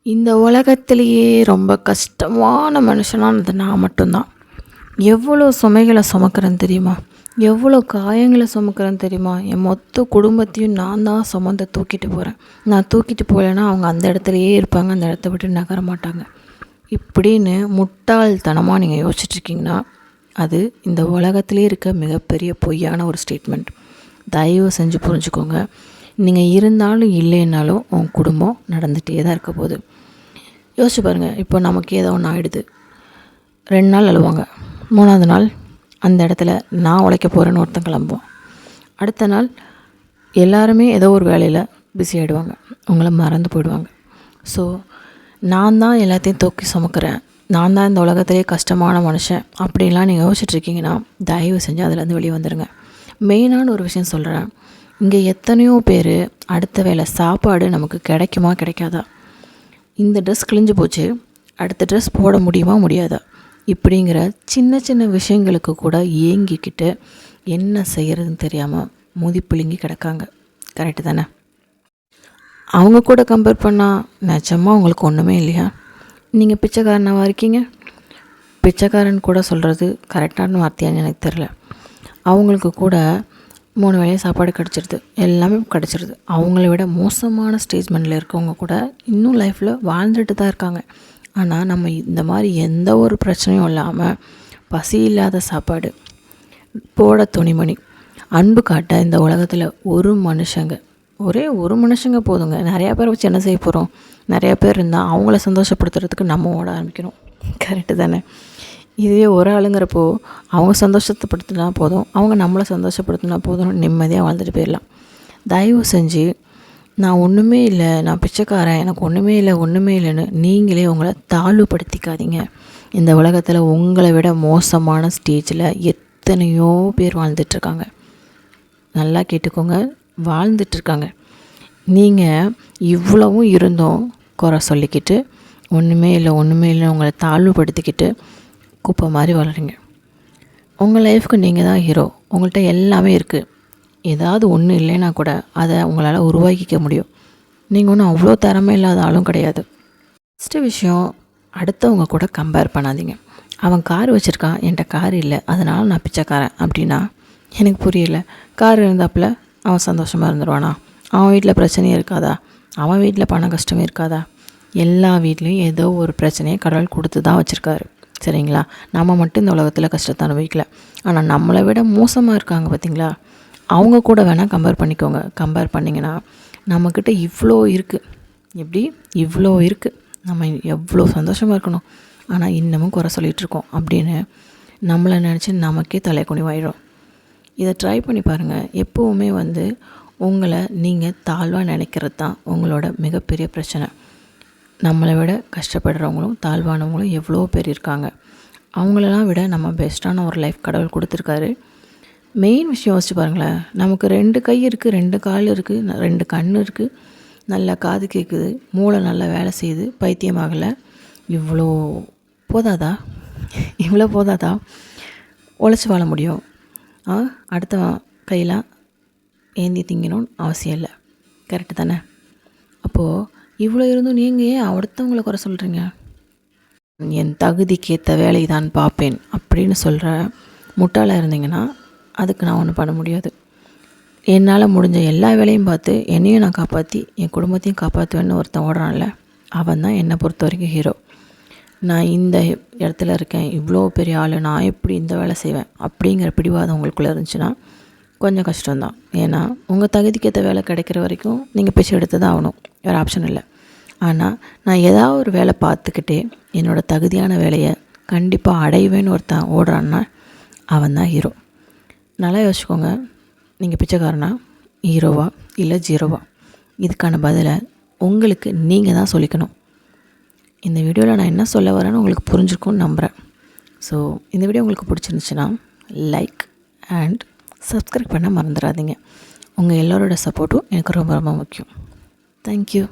இந்த உலகத்திலேயே ரொம்ப கஷ்டமான மனுஷனானது நான் மட்டும்தான். எவ்வளோ சுமைகளை சுமக்கிறேன்னு தெரியுமா? எவ்வளோ காயங்களை சுமக்கிறேன்னு தெரியுமா? என் மொத்த குடும்பத்தையும் நான் தான் சுமந்து தூக்கிட்டு போகிறேன். நான் தூக்கிட்டு போகலைன்னா அவங்க அந்த இடத்துலையே இருப்பாங்க, அந்த இடத்த விட்டு நகர மாட்டாங்க. இப்படின்னு முட்டாள்தனமாக நீங்கள் யோசிச்சுட்ருக்கீங்கன்னா அது இந்த உலகத்திலே இருக்க மிகப்பெரிய பொய்யான ஒரு ஸ்டேட்மெண்ட். தயவு செஞ்சு புரிஞ்சுக்கோங்க. நீங்கள் இருந்தாலும் இல்லைன்னாலும் உங்கள் குடும்பம் நடந்துகிட்டே தான் இருக்க போகுது. யோசிச்சு பாருங்கள். இப்போ நமக்கு ஏதோ ஒன்று ஆகிடுது, 2 நாள் அழுவாங்க, 3ஆவது நாள் அந்த இடத்துல நான் உழைக்க போகிறேன்னு ஒருத்தன் கிளம்புவோம். அடுத்த நாள் எல்லாருமே ஏதோ ஒரு வேலையில் பிஸி ஆகிடுவாங்க, உங்களை மறந்து போயிடுவாங்க. ஸோ நான் தான் எல்லாத்தையும் தூக்கி சுமக்கிறேன், நான் தான் இந்த உலகத்திலே கஷ்டமான மனுஷன் அப்படின்லாம் நீங்கள் யோசிச்சுட்ருக்கீங்கன்னா தயவு செஞ்சு அதுலேருந்து வெளியே வந்துடுங்க. மெயினான ஒரு விஷயம் சொல்கிறேன். இங்கே எத்தனையோ பேர் அடுத்த வேளை சாப்பாடு நமக்கு கிடைக்குமா கிடைக்காதா, இந்த ட்ரெஸ் கிழிஞ்சு போச்சு அடுத்த ட்ரெஸ் போட முடியுமா முடியாதா, இப்படிங்கிற சின்ன சின்ன விஷயங்களுக்கு கூட ஏங்கிக்கிட்டு என்ன செய்கிறதுன்னு தெரியாமல் முதிப்பிழுங்கி கிடக்காங்க. கரெக்டு தானே? அவங்க கூட கம்பேர் பண்ணால் நிஜமாக உங்களுக்கு ஒன்றுமே இல்லையா? நீங்கள் பிச்சைக்காரனாக இருக்கீங்க. பிச்சைக்காரன் கூட சொல்கிறது கரெக்டான வார்த்தையான்னு எனக்கு தெரில. அவங்களுக்கு கூட 3 வேளையும் சாப்பாடு கிடச்சிருது, எல்லாமே கிடச்சிருது. அவங்கள விட மோசமான ஸ்டேஜ்மெண்ட்டில் இருக்கவங்க கூட இன்னும் லைஃப்பில் வாழ்ந்துட்டு தான் இருக்காங்க. ஆனால் நம்ம இந்த மாதிரி எந்த ஒரு பிரச்சனையும் இல்லாமல் பசி இல்லாத சாப்பாடு, போட துணிமணி, அன்பு காட்ட இந்த உலகத்தில் ஒரே ஒரு மனுஷங்க போதுங்க. நிறையா பேர் வச்சு என்ன செய்ய போகிறோம்? நிறையா பேர் இருந்தால் அவங்கள சந்தோஷப்படுத்துறதுக்கு நம்ம ஓட ஆரம்பிக்கணும். கரெக்டு தானே? இதுவே ஒரு ஆளுங்கிறப்போ அவங்க சந்தோஷத்தைப்படுத்தினா போதும், அவங்க நம்மளை சந்தோஷப்படுத்தினா போதும், நிம்மதியாக வாழ்ந்துட்டு போயிடலாம். தயவு செஞ்சு நான் ஒன்றுமே இல்லை, நான் பிச்சைக்காரன், எனக்கு ஒன்றுமே இல்லைன்னு நீங்களே உங்களை தாழ்வுபடுத்திக்காதீங்க. இந்த உலகத்தில் உங்களை விட மோசமான ஸ்டேஜில் எத்தனையோ பேர் வாழ்ந்துட்டுருக்காங்க. நல்லா கேட்டுக்கோங்க, வாழ்ந்துட்டுருக்காங்க. நீங்கள் இவ்வளவும் இருந்தும் குறை சொல்லிக்கிட்டு ஒன்றுமே இல்லை உங்களை தாழ்வுபடுத்திக்கிட்டு குப்பை மாதிரி வளருங்க. உங்கள் லைஃப்க்கு நீங்கள் தான் ஹீரோ. உங்கள்கிட்ட எல்லாமே இருக்குது. ஏதாவது ஒன்று இல்லைன்னா கூட அதை உங்களால் உருவாக்கிக்க முடியும். நீங்கள் ஒன்றும் அவ்வளோ திறமை இல்லாத ஆளும் கிடையாது. ஃபஸ்ட்டு விஷயம், அடுத்தவங்க கூட கம்பேர் பண்ணாதீங்க. அவன் கார் வச்சுருக்கான், என்கிட்ட கார் இல்லை, அதனால் நான் பிச்சைக்காரன் அப்படின்னா எனக்கு புரியல. கார் இருந்தாப்புல அவன் சந்தோஷமாக இருந்துருவானா? அவன் வீட்டில் பிரச்சனையே இருக்காதா? அவன் வீட்டில் பண கஷ்டமே இருக்காதா? எல்லா வீட்லேயும் ஏதோ ஒரு பிரச்சனையை கடவுள் கொடுத்து தான் வச்சுருக்காரு. சரிங்களா? நம்ம மட்டும் இந்த உலகத்தில் கஷ்டத்தை அனுபவிக்கல. ஆனால் நம்மளை விட மோசமாக இருக்காங்க பார்த்தீங்களா? அவங்க கூட வேணால் கம்பேர் பண்ணிக்கோங்க. கம்பேர் பண்ணிங்கன்னா நம்மக்கிட்ட இவ்வளோ இருக்குது, எப்படி இவ்வளோ இருக்குது, நம்ம எவ்வளோ சந்தோஷமாக இருக்கணும், ஆனால் இன்னமும் குறை சொல்லிகிட்ருக்கோம் அப்படின்னு நம்மளை நினச்சி நமக்கே தலைக்குனிவாயிடும். இதை ட்ரை பண்ணி பாருங்கள். எப்போவுமே உங்களை நீங்கள் தாழ்வாக நினைக்கிறது தான் உங்களோட மிகப்பெரிய பிரச்சனை. நம்மளை விட கஷ்டப்படுறவங்களும் தாழ்வானவங்களும் எவ்வளோ பேர் இருக்காங்க. அவங்களெல்லாம் விட நம்ம பெஸ்ட்டான ஒரு லைஃப் கடவுள் கொடுத்துருக்காரு. மெயின் விஷயம் யோசிச்சு பாருங்களேன். நமக்கு 2 கை இருக்குது, 2 கால் இருக்குது, 2 கண் இருக்குது, நல்லா காது கேட்குது, மூளை நல்லா வேலை செய்யுது, பைத்தியமாகலை. இவ்வளோ போதாதா? உழைச்சி வாழ முடியும். அடுத்த கையெல்லாம் ஏந்தி திங்கணும்னு அவசியம் இல்லை. கரெக்டு தானே? அப்போது இவ்வளோ இருந்தும் நீங்கள் ஏன் அடுத்தவங்களை குறை சொல்கிறீங்க? என் தகுதிக்கேற்ற வேலை தான் பார்ப்பேன் அப்படின்னு சொல்கிற முட்டாளாக இருந்தீங்கன்னா அதுக்கு நான் ஒன்றும் பண்ண முடியாது. என்னால் முடிஞ்ச எல்லா வேலையும் பார்த்து என்னையும் நான் காப்பாற்றி என் குடும்பத்தையும் காப்பாற்றுவேன்னு ஒருத்தன் ஓடுறான்ல, அவன் தான் என்னை பொறுத்த வரைக்கும் ஹீரோ. நான் இந்த இடத்துல இருக்கேன், இவ்வளோ பெரிய ஆள், நான் எப்படி இந்த வேலை செய்வேன் அப்படிங்கிற பிடிவாதம் உங்களுக்குள்ளே இருந்துச்சுன்னா கொஞ்சம் கஷ்டம்தான். ஏன்னா உங்கள் தகுதிக்கேற்ற வேலை கிடைக்கிற வரைக்கும் நீங்கள் பிச்சை எடுத்து தான் ஆகணும், வேறு ஆப்ஷன் இல்லை. ஆனால் நான் ஏதாவது ஒரு வேலை பார்த்துக்கிட்டே என்னோடய தகுதியான வேலையை கண்டிப்பாக அடைவேன்னு ஒருத்தன் ஓடுறான்னா அவன் தான் ஹீரோ. நல்லா யோசிச்சுக்கோங்க. நீங்கள் பிச்சைக்காரனா, ஹீரோவா இல்லை ஜீரோவா? இதுக்கான பதிலை உங்களுக்கு நீங்கள் தான் சொல்லிக்கணும். இந்த வீடியோவில் நான் என்ன சொல்ல வரேன்னு உங்களுக்கு புரிஞ்சிருக்கும்னு நம்புகிறேன். ஸோ இந்த வீடியோ உங்களுக்கு பிடிச்சிருந்துச்சுன்னா லைக் அண்ட் சப்ஸ்கிரைப் பண்ண மறந்துடாதீங்க. உங்கள் எல்லோரோட சப்போர்ட்டும் எனக்கு ரொம்ப ரொம்ப முக்கியம். தேங்க்யூ.